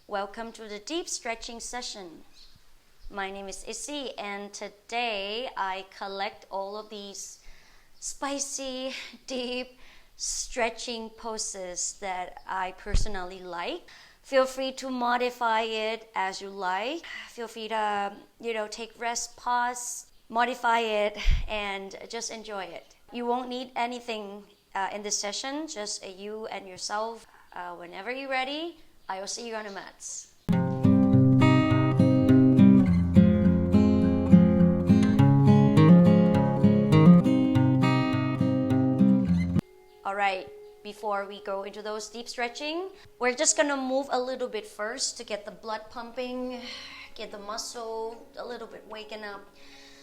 Welcome to the deep stretching session. My name is Issy, and today I collect all of these spicy, deep stretching poses that I personally like. Feel free to modify it as you like. Feel free to, take rest, pause, modify it, and just enjoy it. You won't need anything in this session, just you and yourself. Whenever you're ready, I will see you on the mats. Alright, before we go into those deep stretching, we're just gonna move a little bit first to get the blood pumping, get the muscle a little bit waken up.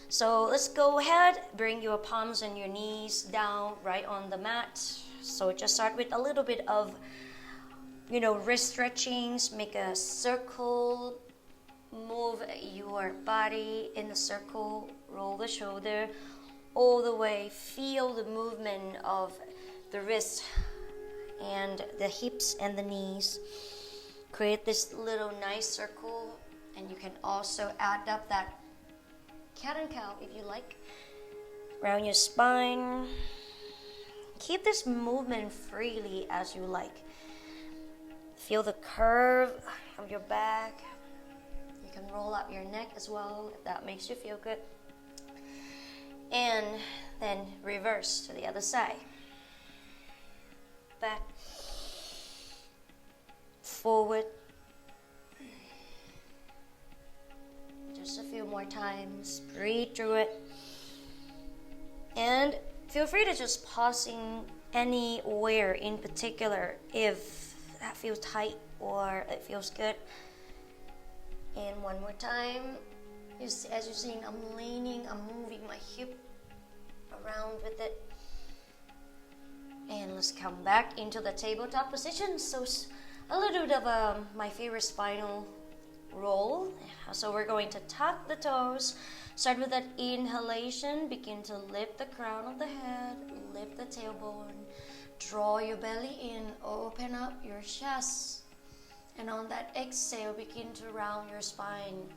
So let's go ahead, bring your palms and your knees down right on the mat. So just start with a little bit of wrist stretchings. Make a circle, move your body in a circle, roll the shoulder all the way, feel the movement of the wrist and the hips and the knees. Create this little nice circle, and you can also add up that cat and cow if you like. Round your spine. Keep this movement freely as you like. Feel the curve of your back. You can roll up your neck as well if that makes you feel good. And then reverse to the other side. Back. Forward. Just a few more times. Breathe through it. And feel free to just pausing anywhere in particular if that feels tight or it feels good. And one more time. As you're seeing, I'm leaning, I'm moving my hip around with it. And let's come back into the tabletop position. So a little bit of my favorite spinal roll. So we're going to tuck the toes. Start with that inhalation. Begin to lift the crown of the head, lift the tailbone. Draw your belly in, open up your chest. And on that exhale, begin to round your spine.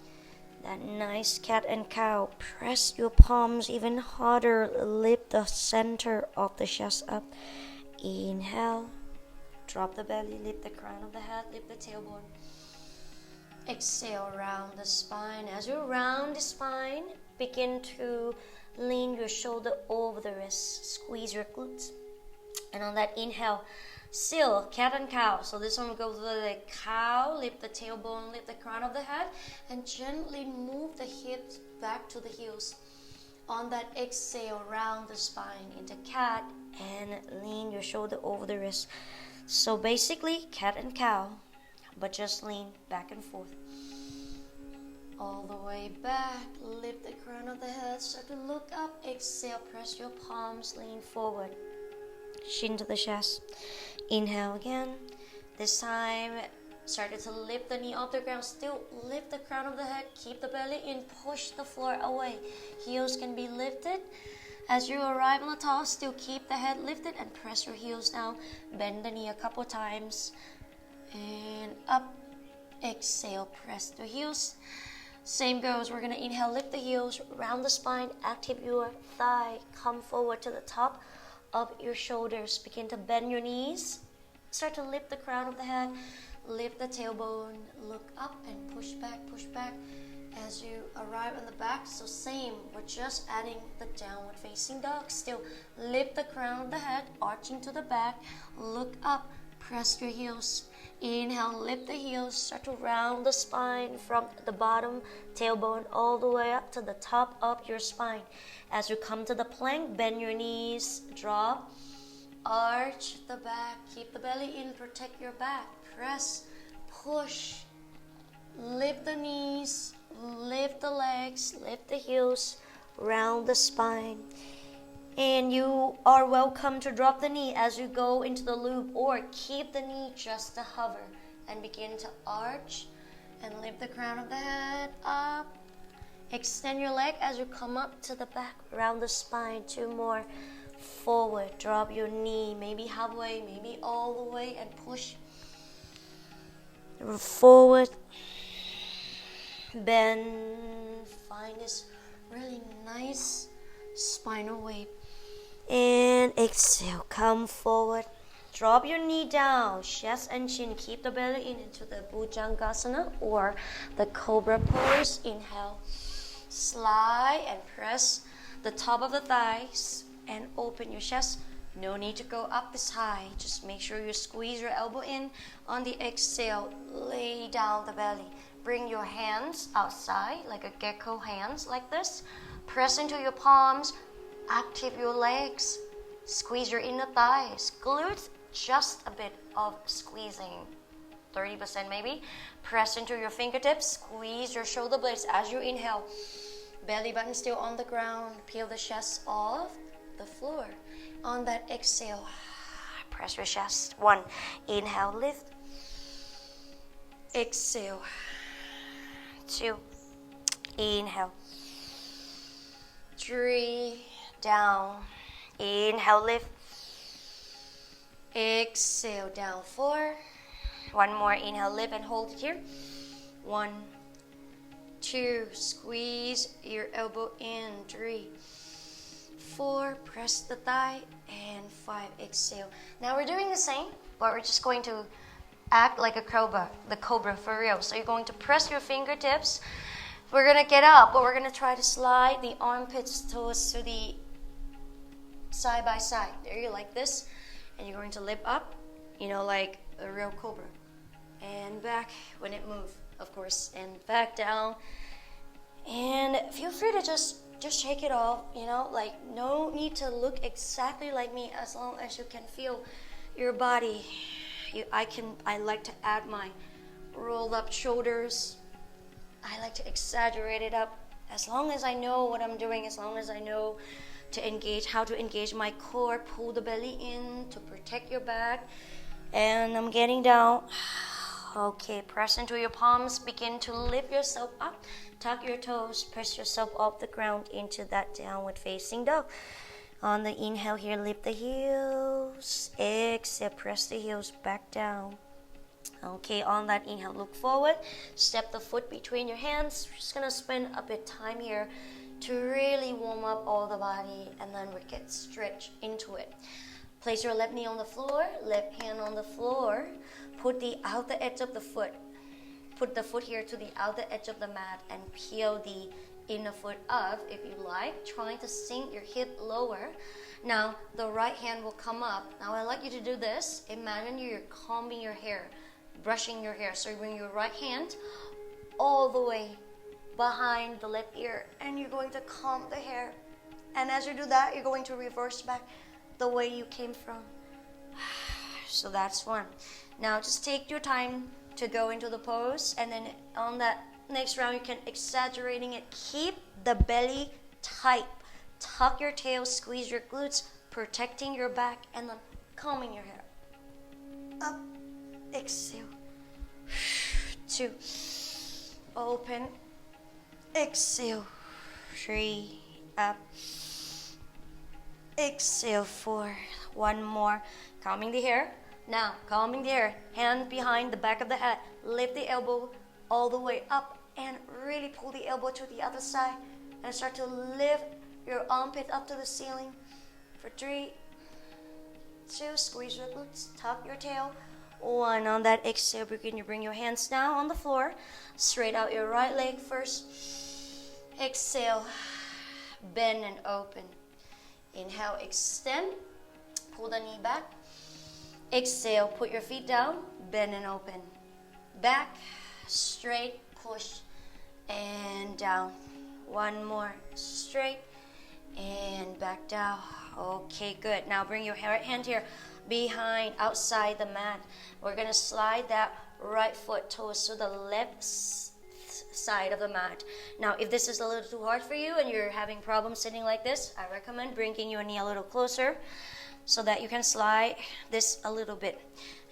That nice cat and cow. Press your palms even harder. Lift the center of the chest up. Inhale. Drop the belly, lift the crown of the head, lift the tailbone. Exhale, round the spine. As you round the spine, begin to lean your shoulder over the wrist. Squeeze your glutes. And on that inhale, still cat and cow. So this one goes with the cow, lift the tailbone, lift the crown of the head, and gently move the hips back to the heels. On that exhale, round the spine into cat and lean your shoulder over the wrist. So basically cat and cow, but just lean back and forth. All the way back, lift the crown of the head, start to look up, exhale, press your palms, lean forward. Chin to the chest. Inhale again. This time, started to lift the knee off the ground. Still lift the crown of the head. Keep the belly in. Push the floor away. Heels can be lifted. As you arrive on the top, still keep the head lifted and press your heels down. Bend the knee a couple times. And up. Exhale. Press the heels. Same goes. We're going to inhale. Lift the heels. Round the spine. Active your thigh. Come forward to the top of your shoulders. Begin to bend your knees. Start to lift the crown of the head. Lift the tailbone. Look up and push back, push back as you arrive on the back. So same, we're just adding the downward facing dog. Still lift the crown of the head, arching to the back. Look up, press your heels. Inhale, lift the heels. Start to round the spine from the bottom tailbone all the way up to the top of your spine. As you come to the plank, bend your knees, drop, arch the back, keep the belly in, protect your back, press, push, lift the knees, lift the legs, lift the heels, round the spine. And you are welcome to drop the knee as you go into the loop, or keep the knee just to hover and begin to arch and lift the crown of the head up. Extend your leg as you come up to the back, round the spine. 2 more. Forward, drop your knee, maybe halfway, maybe all the way, and push. Forward, bend, find this really nice spinal wave. And exhale, come forward. Drop your knee down, chest and chin. Keep the belly in into the Bhujangasana or the Cobra pose. Inhale, slide and press the top of the thighs and open your chest. No need to go up this high. Just make sure you squeeze your elbow in. On the exhale, lay down the belly. Bring your hands outside like a gecko hands like this. Press into your palms. Active your legs. Squeeze your inner thighs. Glutes, just a bit of squeezing. 30% maybe. Press into your fingertips. Squeeze your shoulder blades as you inhale. Belly button still on the ground. Peel the chest off the floor. On that exhale, press your chest. 1, inhale, lift. Exhale. 2, inhale. 3, down. Inhale, lift. Exhale, down. 4. One more, inhale, lift and hold it here. 1, 2, squeeze your elbow in. 3, 4, press the thigh, and 5, exhale. Now we're doing the same, but we're just going to act like a cobra, the cobra for real. So you're going to press your fingertips. We're going to get up, but we're going to try to slide the armpits toes to the side by side. There you like this. And you're going to lift up, like a real cobra. And back when it moves, of course. And back down. And feel free to just shake it off, like no need to look exactly like me as long as you can feel your body. I like to add my rolled up shoulders. I like to exaggerate it up as long as I know what I'm doing, as long as I know how to engage my core, pull the belly in to protect your back. And I'm getting down. Okay, press into your palms, begin to lift yourself up. Tuck your toes, press yourself off the ground into that downward facing dog. On the inhale here, lift the heels. Exhale, press the heels back down. Okay, on that inhale, look forward. Step the foot between your hands. We're just going to spend a bit time here to really warm up all the body, and then we get stretched into it. Place your left knee on the floor, left hand on the floor. Put the outer edge of the foot. Put the foot here to the outer edge of the mat and peel the inner foot up if you like, trying to sink your hip lower. Now, the right hand will come up. Now, I'd like you to do this. Imagine you're combing your hair, brushing your hair. So you bring your right hand all the way behind the left ear, and you're going to comb the hair. And as you do that, you're going to reverse back the way you came from. So that's one. Now, just take your time to go into the pose, and then on that next round you can exaggerating it. Keep the belly tight. Tuck your tail, squeeze your glutes, protecting your back, and then combing your hair. Up, exhale. 2, open, exhale. 3, up, exhale. 4, one more. Combing the hair. Now, combing the hair, hand behind the back of the head. Lift the elbow all the way up and really pull the elbow to the other side. And start to lift your armpit up to the ceiling. For 3, 2, squeeze your glutes, tuck your tail. 1, on that exhale, begin. You bring your hands down on the floor. Straight out your right leg first. Exhale, bend and open. Inhale, extend, pull the knee back. Exhale, put your feet down, bend and open. Back, straight, push, and down. One more, straight, and back down. Okay, good. Now bring your right hand here behind, outside the mat. We're going to slide that right foot toes to the left side of the mat. Now, if this is a little too hard for you and you're having problems sitting like this, I recommend bringing your knee a little closer, so that you can slide this a little bit.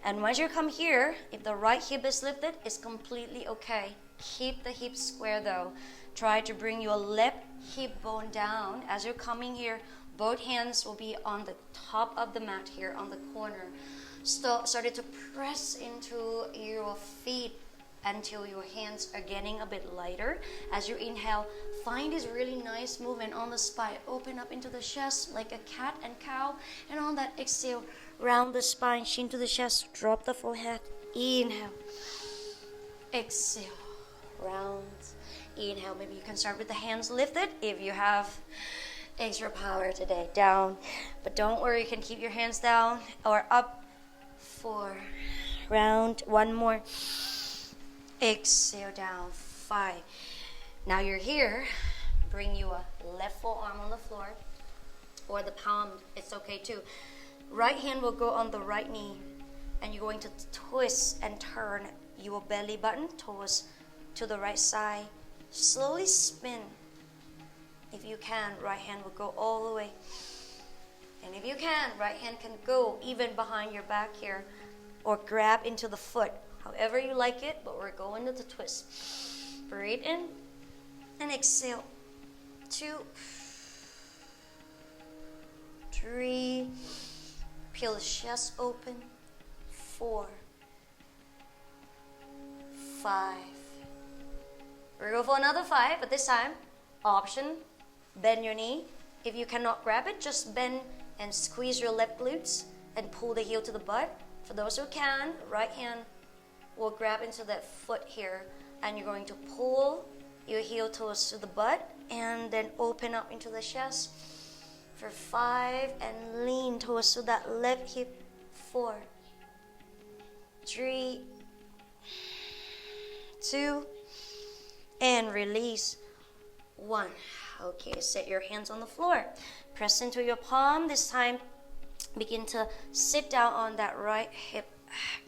And once you come here, if the right hip is lifted, it's completely okay. Keep the hips square though. Try to bring your left hip bone down. As you're coming here, both hands will be on the top of the mat here on the corner. started to press into your feet until your hands are getting a bit lighter. As you inhale, find this really nice movement on the spine. Open up into the chest like a cat and cow. And on that exhale, round the spine, chin to the chest, drop the forehead. Inhale. Exhale. Round. Inhale. Maybe you can start with the hands lifted if you have extra power today. Down. But don't worry, you can keep your hands down or up. 4. Round. One more. Exhale down. 5. Now you're here. Bring your left forearm on the floor or the palm. It's okay too. Right hand will go on the right knee, and you're going to twist and turn your belly button towards to the right side. Slowly spin. If you can, right hand will go all the way. And if you can, right hand can go even behind your back here or grab into the foot. However you like it, but we're going to the twist. Breathe in and exhale. 2, 3. Peel the chest open. 4, 5. We're going for another 5, but this time, option, bend your knee. If you cannot grab it, just bend and squeeze your left glutes and pull the heel to the butt. For those who can, right hand will grab into that foot here, and you're going to pull your heel towards to the butt and then open up into the chest for 5 and lean towards to that left hip. 4, 3, 2, and release. 1. Okay, set your hands on the floor. Press into your palm. This time, begin to sit down on that right hip.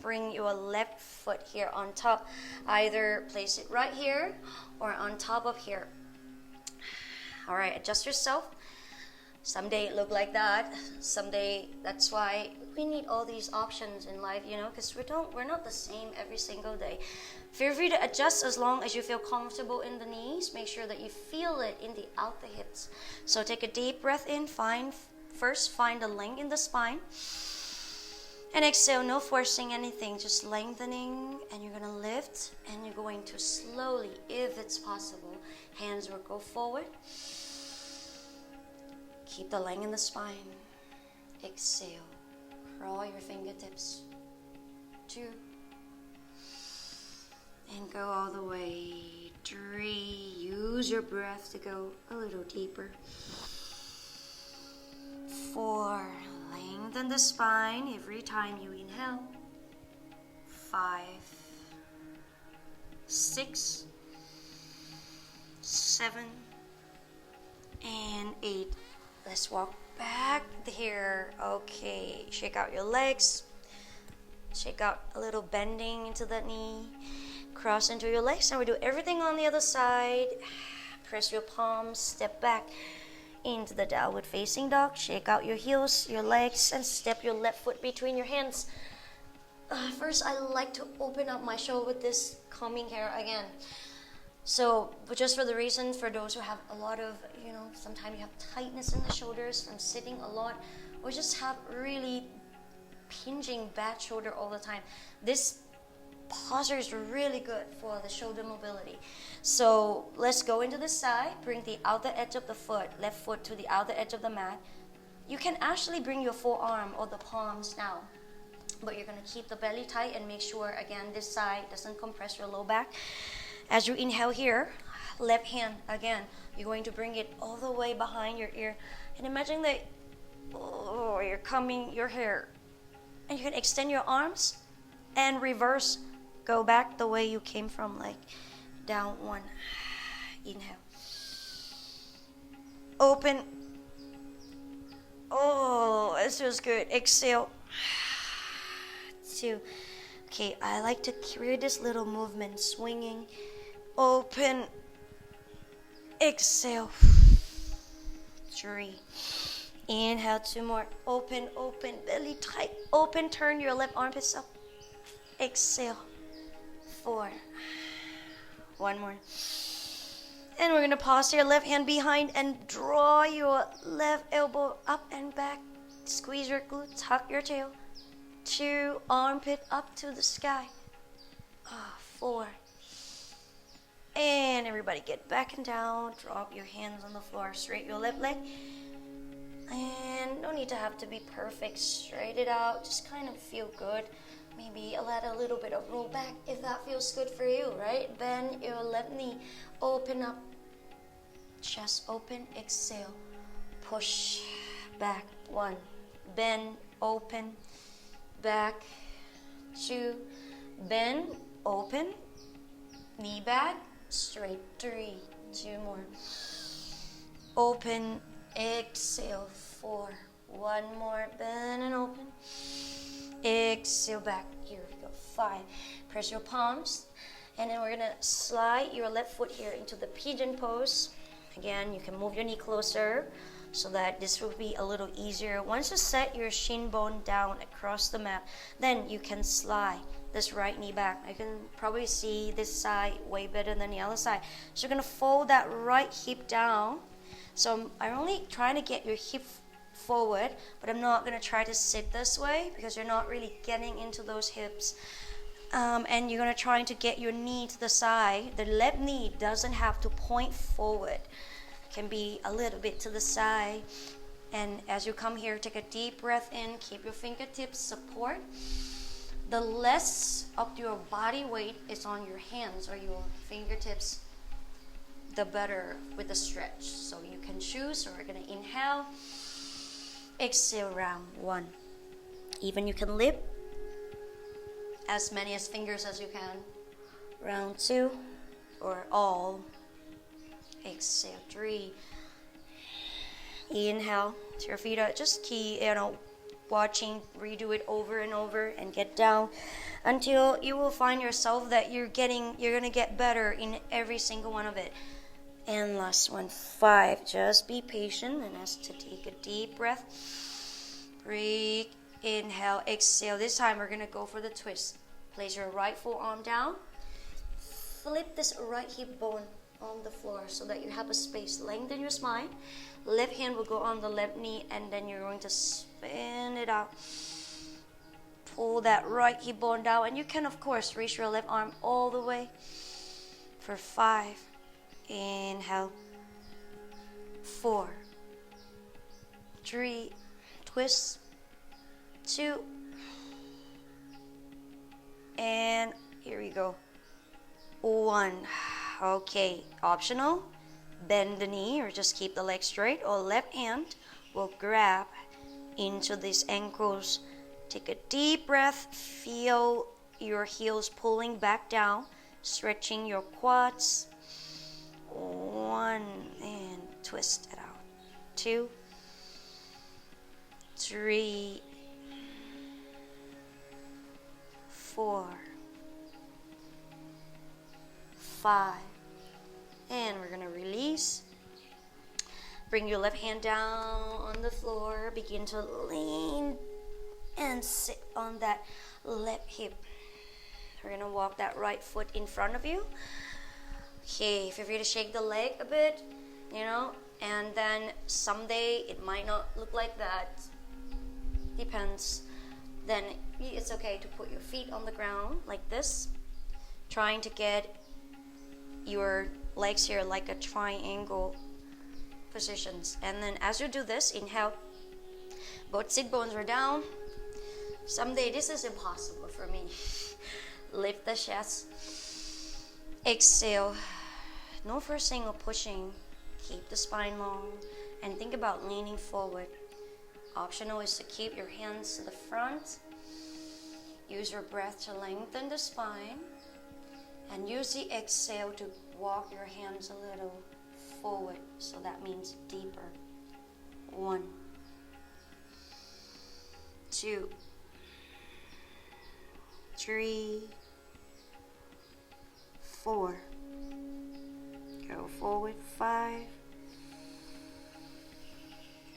Bring your left foot here on top. Either place it right here or on top of here. All right, adjust yourself. Someday it look like that. Someday, that's why we need all these options in life, because we're not the same every single day. Feel free to adjust as long as you feel comfortable in the knees. Make sure that you feel it in the outer hips. So take a deep breath in. Find the length in the spine. And exhale, no forcing anything, just lengthening, and you're gonna lift, and you're going to slowly, if it's possible, hands will go forward. Keep the length in the spine. Exhale, crawl your fingertips. 2, and go all the way. 3, use your breath to go a little deeper. 4, lengthen the spine every time you inhale. 5, 6, 7, and 8. Let's walk back here. Okay, shake out your legs. Shake out a little bending into the knee. Cross into your legs. Now we do everything on the other side. Press your palms, step back into the downward facing dog. Shake out your heels, your legs, and step your left foot between your hands. First, I like to open up my shoulder with this combing hair again. So, just for the reason, for those who have a lot of, sometimes you have tightness in the shoulders from sitting a lot, or just have really pinging bad shoulder all the time. This posture is really good for the shoulder mobility. So let's go into the side. Bring the outer edge of the foot, left foot to the outer edge of the mat. You can actually bring your forearm or the palms now, but you're going to keep the belly tight and make sure, again, this side doesn't compress your low back. As you inhale here, left hand, again, you're going to bring it all the way behind your ear. And imagine that you're combing your hair. And you can extend your arms and reverse. Go back the way you came from, like down 1. Inhale. Open. Oh, this feels good. Exhale. 2. Okay, I like to create this little movement, swinging. Open. Exhale. 3. Inhale, 2 more. Open, open, belly tight. Open, turn your left armpits up. Exhale. 4. 1 more. And we're going to pause here. Left hand behind and draw your left elbow up and back. Squeeze your glutes, tuck your tail. 2, armpit up to the sky. 4. And everybody get back and down. Drop your hands on the floor. Straight your left leg. And no need to have to be perfect. Straight it out. Just kind of feel good. Maybe let a little bit of roll back if that feels good for you, right? Bend your left knee. Open up. Chest open. Exhale. Push back. 1. Bend. Open. Back. 2. Bend. Open. Knee back. Straight. 3. 2 more. Open. Exhale. 4. 1 more. Bend and open. Exhale back. Here we go. 5. Press your palms. And then we're going to slide your left foot here into the pigeon pose. Again, you can move your knee closer so that this will be a little easier. Once you set your shin bone down across the mat, then you can slide this right knee back. I can probably see this side way better than the other side. So you're going to fold that right hip down. So I'm only trying to get your hip forward, but I'm not going to try to sit this way because you're not really getting into those hips. And you're going to try to get your knee to the side. The left knee doesn't have to point forward. It can be a little bit to the side. And as you come here, take a deep breath in. Keep your fingertips support. The less of your body weight is on your hands or your fingertips, the better with the stretch. So you can choose. So we're going to inhale. Exhale, round 1. Even you can lift as many as fingers as you can. Round 2 or all. Exhale, 3. Inhale to your feet up. Just keep, watching, redo it over and over and get down until you will find yourself that you're gonna get better in every single one of it. And last one, 5. Just be patient and ask to take a deep breath. Breathe. Inhale, exhale. This time we're gonna go for the twist. Place your right forearm down. Flip this right hip bone on the floor so that you have a space. Lengthen your spine. Left hand will go on the left knee, and then you're going to spin it out. Pull that right hip bone down, and you can of course reach your left arm all the way for 5. Inhale. 4. 3. Twist. 2. And here we go. 1. Okay, optional. Bend the knee or just keep the leg straight, or left hand will grab into these ankles. Take a deep breath. Feel your heels pulling back down, stretching your quads. 1 and twist it out. 2, 3, 4, 5. And we're going to release. Bring your left hand down on the floor. Begin to lean and sit on that left hip. We're going to walk that right foot in front of you. Okay, feel free to shake the leg a bit, and then someday it might not look like that. Depends. Then it's okay to put your feet on the ground like this, trying to get your legs here like a triangle positions. And then as you do this, inhale, both sit bones are down. Someday this is impossible for me. Lift the chest. Exhale. No forcing or pushing. Keep the spine long and think about leaning forward. Optional is to keep your hands to the front. Use your breath to lengthen the spine. And use the exhale to walk your hands a little forward. So that means deeper. 1, 2, 3, 4. Go forward. 5,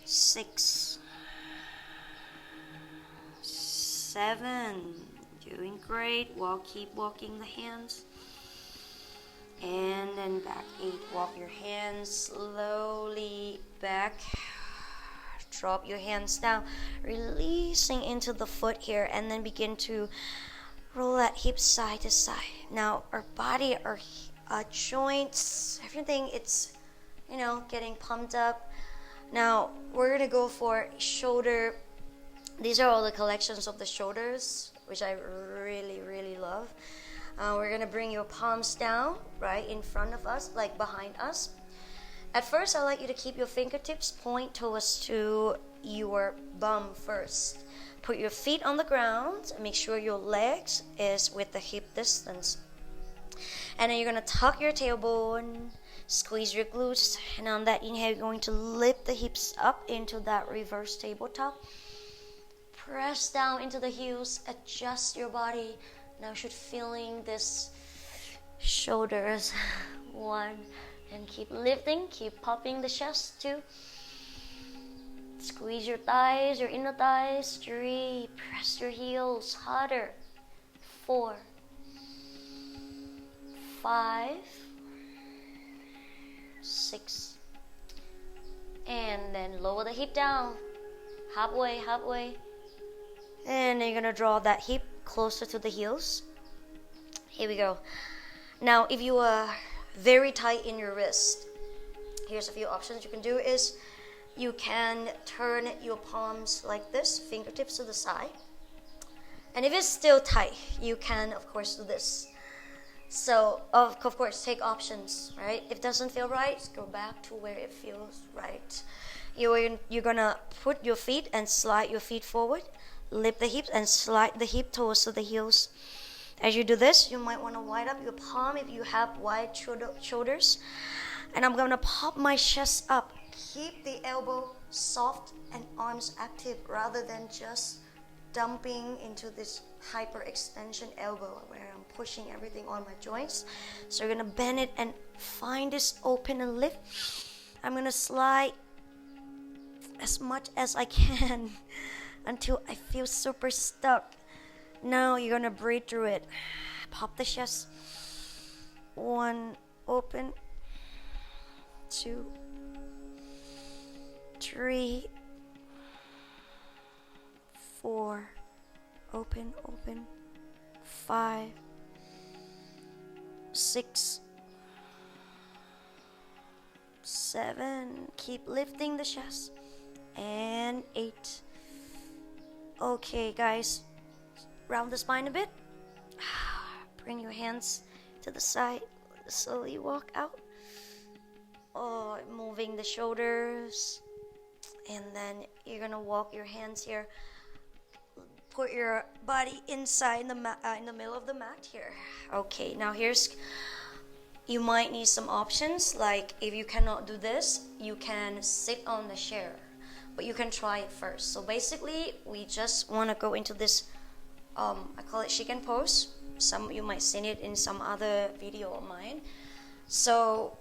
6, 7. Doing great. Keep walking the hands. And then back 8. Walk your hands slowly back. drop your hands down, releasing into the foot here, and then begin to roll that hip side to side. Now our body, our joints, everything, it's getting pumped up. Now we're gonna go for shoulder. These are all the collections of the shoulders, which I really love. We're gonna bring your palms down right in front of us, like behind us. At first, I like you to keep your fingertips point towards to your bum first. Put your feet on the ground. Make sure your legs is with the hip distance. And then you're gonna tuck your tailbone, squeeze your glutes, and on that inhale, you're going to lift the hips up into that reverse tabletop. Press down into the heels, adjust your body. Now should feeling this shoulders. 1, and keep lifting, keep popping the chest. 2, squeeze your thighs, your inner thighs. 3, press your heels harder. 4, 5, 6, and then lower the hip down, halfway, and then you're gonna draw that hip closer to the heels. Here we go. Now if you are very tight in your wrist, here's a few options you can do. Is you can turn your palms like this, fingertips to the side, and if it's still tight, you can of course do this. So of course take options, right? If it doesn't feel right, go back to where it feels right. You're gonna put your feet and slide your feet forward, lift the hips and slide the hip toes to the heels. As you do this, you might want to wide up your palm if you have wide shoulders. And I'm gonna pop my chest up. Keep the elbow soft and arms active rather than just dumping into this hyperextension elbow where I'm pushing everything on my joints. So you're gonna bend it and find this open and lift. I'm gonna slide as much as I can until I feel super stuck. Now you're gonna breathe through it. Pop the chest. 1, open. 2, 3, 4, open. 5, 6, 7, keep lifting the chest, and 8. Okay guys, round the spine a bit. Bring your hands to the side, slowly walk out. Moving the shoulders, and then you're gonna walk your hands here. Put your body inside the in the middle of the mat here. Okay, now you might need some options. Like if you cannot do this, you can sit on the chair, but you can try it first. So basically, we just want to go into this. I call it chicken pose. You might see it in some other video of mine. So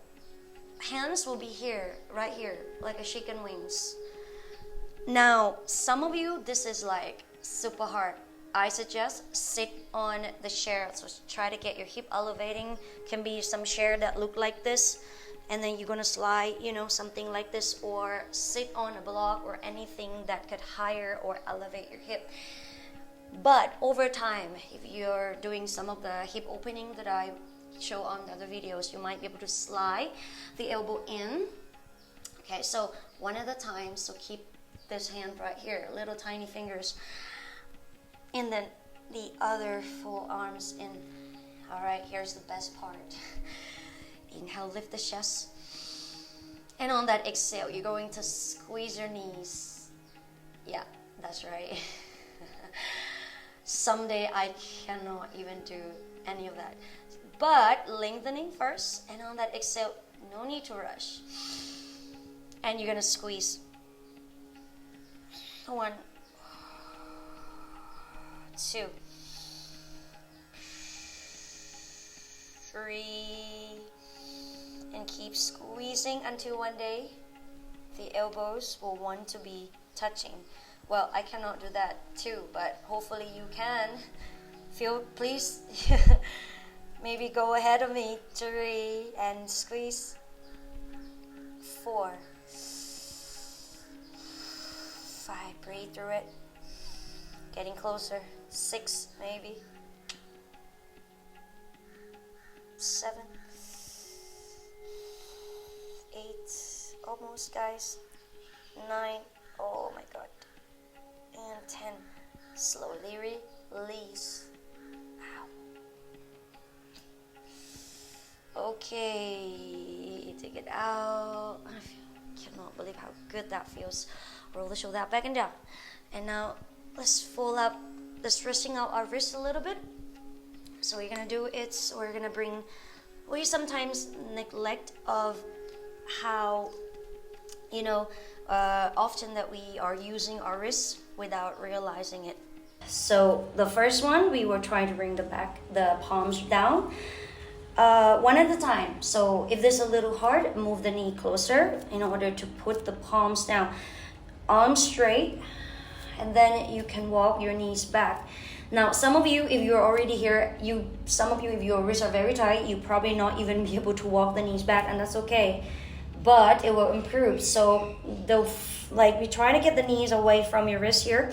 hands will be here, right here, like a chicken wings. Now, some of you, this is like super hard. I suggest sit on the chair. So try to get your hip elevating. Can be some chair that look like this, and then you're gonna slide, something like this, or sit on a block or anything that could higher or elevate your hip. But over time, if you're doing some of the hip opening that I show on the other videos, you might be able to slide the elbow in. Okay, so one at a time. So keep this hand right here, little tiny fingers, and then the other full arms in. All right, here's the best part. Inhale, lift the chest, and on that exhale, you're going to squeeze your knees. Yeah, that's right. Someday I cannot even do any of that. But lengthening first, and on that exhale, no need to rush. And you're gonna squeeze. 1, 2, 3, and keep squeezing until one day the elbows will want to be touching. Well, I cannot do that too, but hopefully you can. Please. Maybe go ahead of me. 3, and squeeze. 4, 5, breathe through it. Getting closer. 6, maybe. 7, 8, almost, guys. 9, oh my god. And 10, slowly release. Ow. Okay, take it out. I cannot believe how good that feels. Roll the shoulder out, back and down. And now let's fold up, let's stretching out our wrist a little bit. So we're gonna do it, we're gonna bring, we sometimes neglect of how, often that we are using our wrists without realizing it. So the first one, we were trying to bring the palms down, one at a time. So if this is a little hard, move the knee closer in order to put the palms down. Arms straight, and then you can walk your knees back. Now, some of you, if you're already here, if your wrists are very tight, you probably not even be able to walk the knees back, and that's okay. But it will improve. So, we try to get the knees away from your wrist here.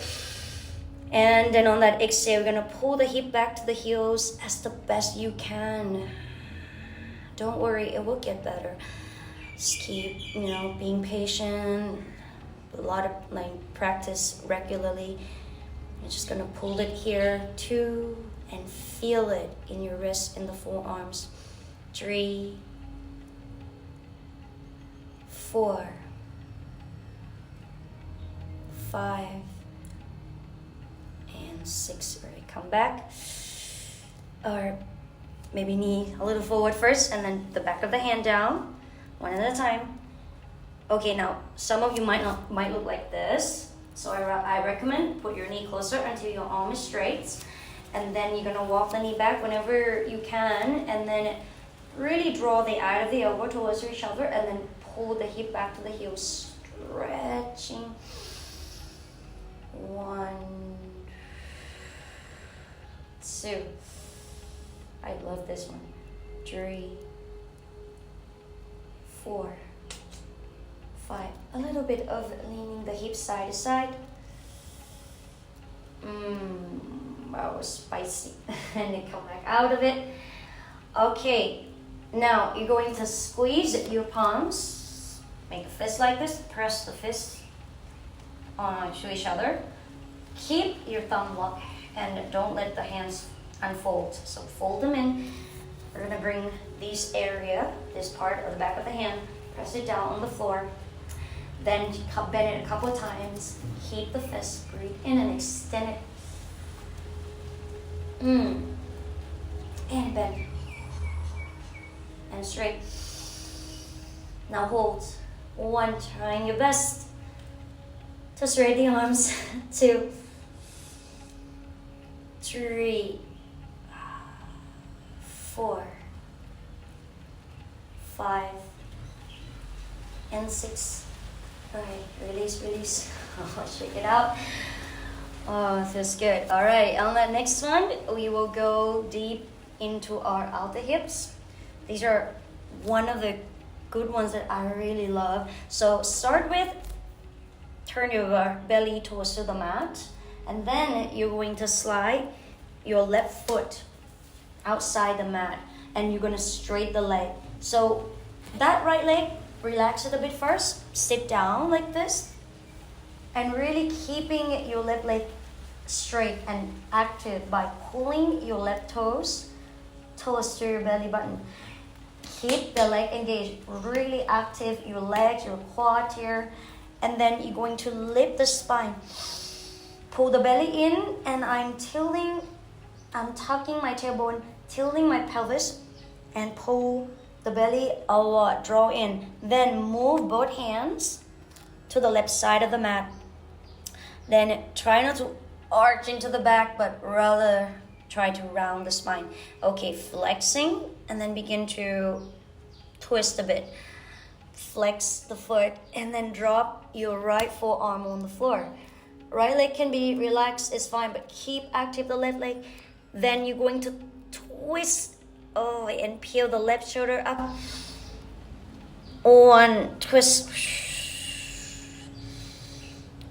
And then on that exhale, you're gonna pull the hip back to the heels as the best you can. Don't worry, it will get better. Just keep, being patient. A lot of practice regularly. You're just gonna pull it here, 2, and feel it in your wrist, in the forearms. 3, 4, 5, and 6. All right, come back. Or maybe knee a little forward first, and then the back of the hand down, one at a time. Okay, now some of you might look like this, so I recommend put your knee closer until your arm is straight, and then you're gonna walk the knee back whenever you can, and then really draw the eye of the elbow towards each other, and then pull the hip back to the heel, stretching. 1, 2. I love this one. 3, 4, 5. A little bit of leaning the hips side to side. That was spicy. And then come back out of it. Okay, now you're going to squeeze your palms. Make a fist like this. Press the fist to each other. Keep your thumb locked and don't let the hands unfold. So fold them in. We're gonna bring this part of the back of the hand, press it down on the floor. Then bend it a couple of times. Keep the fist, breathe in and extend it. And bend. And straight. Now hold. 1, trying your best to straighten the arms. 2, 3, 4, 5, and 6. Alright, release. Shake it out. Oh, it feels good. Alright, on that next one, we will go deep into our outer hips. These are one of the good ones that I really love. So start with, turn your belly towards to the mat, and then you're going to slide your left foot outside the mat, and you're going to straighten the leg. So that right leg, relax it a bit first, sit down like this, and really keeping your left leg straight and active by pulling your left toes to your belly button. Keep the leg engaged, really active, your legs, your quad here, and then you're going to lift the spine. Pull the belly in, and I'm tucking my tailbone, tilting my pelvis, and pull the belly a lot, draw in. Then move both hands to the left side of the mat. Then try not to arch into the back, but rather try to round the spine. Okay, flexing, and then begin to twist a bit. Flex the foot, and then drop your right forearm on the floor. Right leg can be relaxed, it's fine, but keep active the left leg. Then you're going to twist and peel the left shoulder up. 1, twist.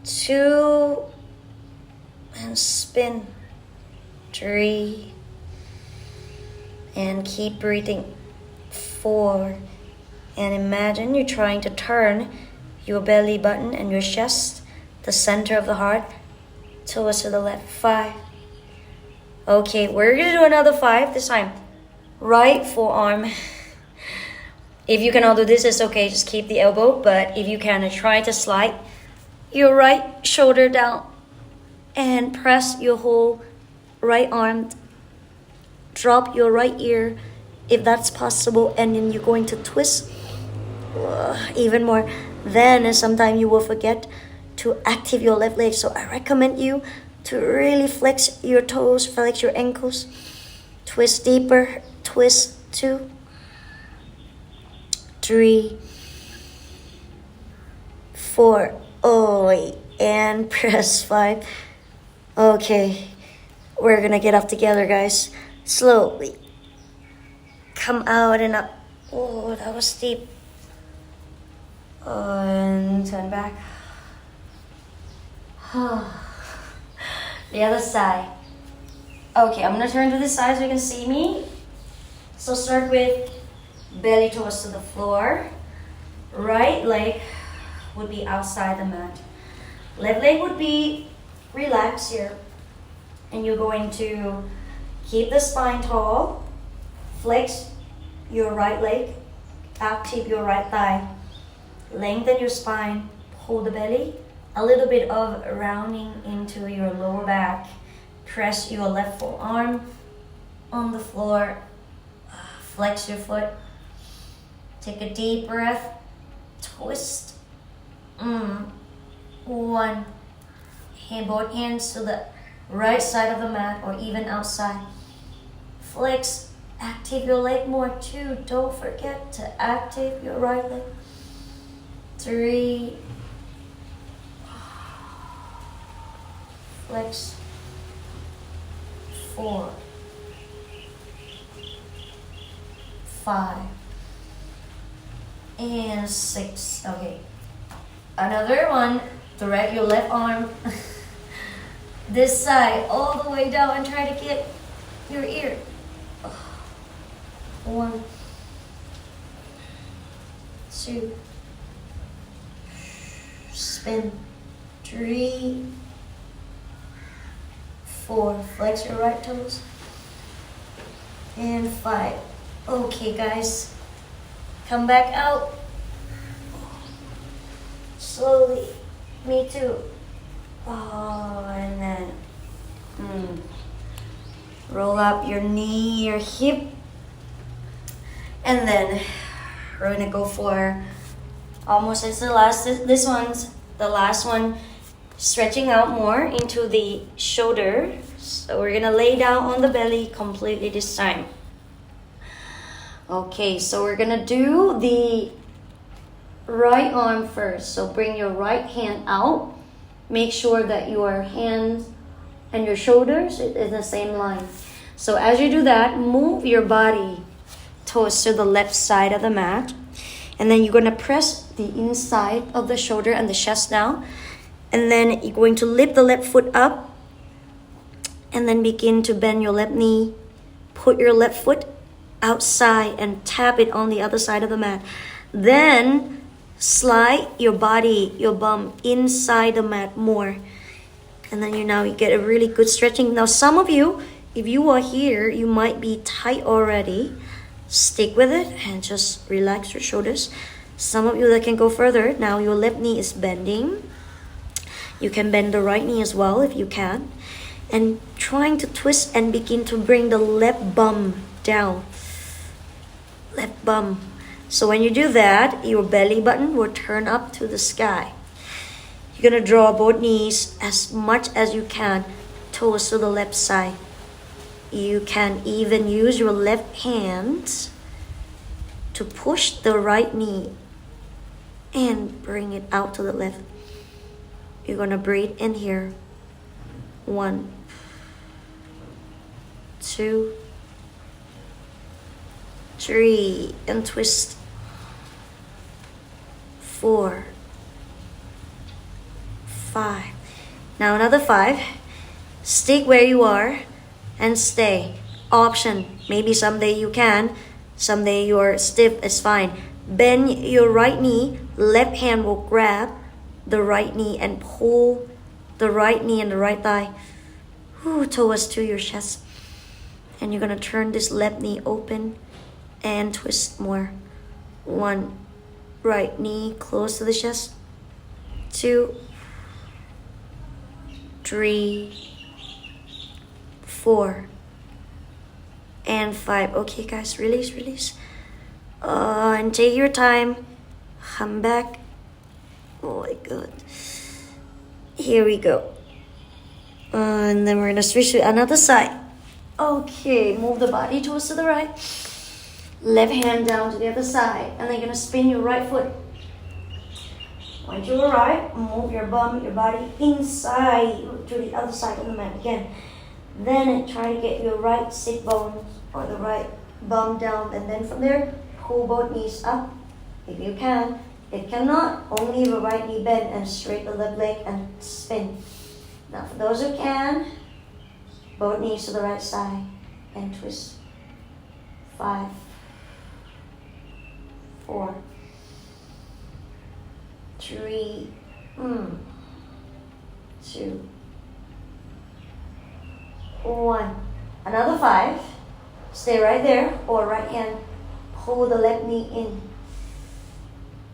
2, and spin. 3, and keep breathing. 4, and imagine you're trying to turn your belly button and your chest, the center of the heart, towards to the left. 5. Okay, we're gonna do another 5 this time. Right forearm. If you cannot do this, it's okay, just keep the elbow. But if you can, try to slide your right shoulder down and press your whole right arm. Drop your right ear if that's possible, and then you're going to twist even more. Then sometimes you will forget to activate your left leg, so I recommend you to really flex your toes, flex your ankles, twist deeper. Twist. 2, 3, 4, and press 5. Okay, we're gonna get up together, guys. Slowly come out and up. Oh, that was steep. And turn back. The other side. Okay, I'm gonna turn to this side so you can see me. So start with belly towards to the floor. Right leg would be outside the mat. Left leg would be relaxed here. And you're going to keep the spine tall. Flex your right leg. Active your right thigh. Lengthen your spine. Hold the belly. A little bit of rounding into your lower back. Press your left forearm on the floor. Flex your foot. Take a deep breath. Twist. 1. Both hands to the right side of the mat or even outside. Flex. Active your leg more. 2. Don't forget to active your right leg. 3. Flex. 4. 5. And 6. Okay. Another one. Direct your left arm this side all the way down and try to get your ear. 1, 2. Spin. 3, 4. Flex your right toes. And 5. Okay, guys. Come back out. Slowly. Me too. And then roll up your knee, your hip. And then we're gonna go for almost it's the last. This one's the last one. Stretching out more into the shoulder. So we're gonna lay down on the belly completely this time. Okay, so we're gonna do the right arm first. So bring your right hand out. Make sure that your hands and your shoulders is in the same line. So as you do that, move your body towards to the left side of the mat. And then you're gonna press the inside of the shoulder and the chest down. And then you're going to lift the left foot up. And then begin to bend your left knee. Put your left foot outside and tap it on the other side of the mat. Then slide your body, your bum inside the mat more. And then you get a really good stretching. Now some of you, if you are here, you might be tight already. Stick with it and just relax your shoulders. Some of you that can go further, now your left knee is bending. You can bend the right knee as well if you can. And trying to twist and begin to bring the left bum down. Left bum. So when you do that, your belly button will turn up to the sky. You're going to draw both knees as much as you can towards to the left side. You can even use your left hand to push the right knee and bring it out to the left. You're going to breathe in here. 1, 2, 3, and twist. 4, 5. Now another 5. Stick where you are and stay. Option. Maybe someday you can. Someday you're stiff, it's fine. Bend your right knee. Left hand will grab the right knee and pull the right knee and the right thigh towards to your chest. And you're gonna turn this left knee open and twist more. 1. Right knee close to the chest. 2. 3. 4. And 5. Okay guys, release. And take your time. Come back. Oh my god. Here we go. And then we're gonna switch to another side. Okay, move the body towards to the right. Left hand down to the other side. And then you're gonna spin your right foot. When you arrive, move your bum, your body inside to the other side of the mat again. Then try to get your right sit bone or the right bum down, and then from there, pull both knees up if you can. If cannot, only the right knee bend and straight the left leg and spin. Now for those who can, both knees to the right side and twist. 5, 4, 3, 2, 1. Another 5. Stay right there, or right hand pull the left knee in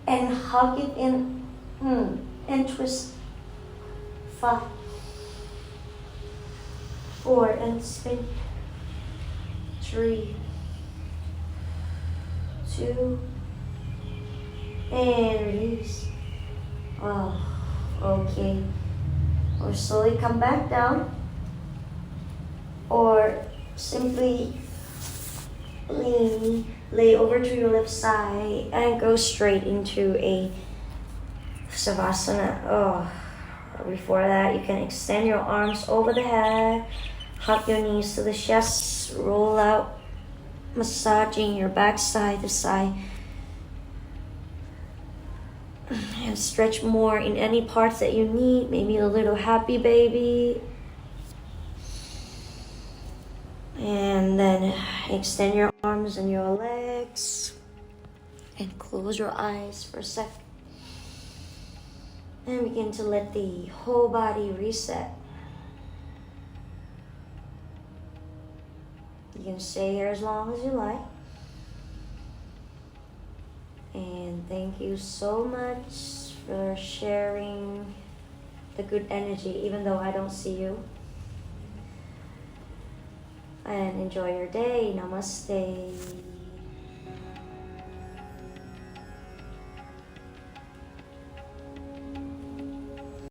and hug it in and twist. 5, 4 and spin. 3, 2 and release. Oh, okay. Or slowly come back down, or simply lay over to your left side and go straight into a Savasana. Before that, you can extend your arms over the head, hug your knees to the chest, roll out, massaging your back side to side, and stretch more in any parts that you need. Maybe a little happy baby. And then extend your arms and your legs and close your eyes for a sec. And begin to let the whole body reset. You can stay here as long as you like. And thank you so much for sharing the good energy, even though I don't see you. And enjoy your day. Namaste.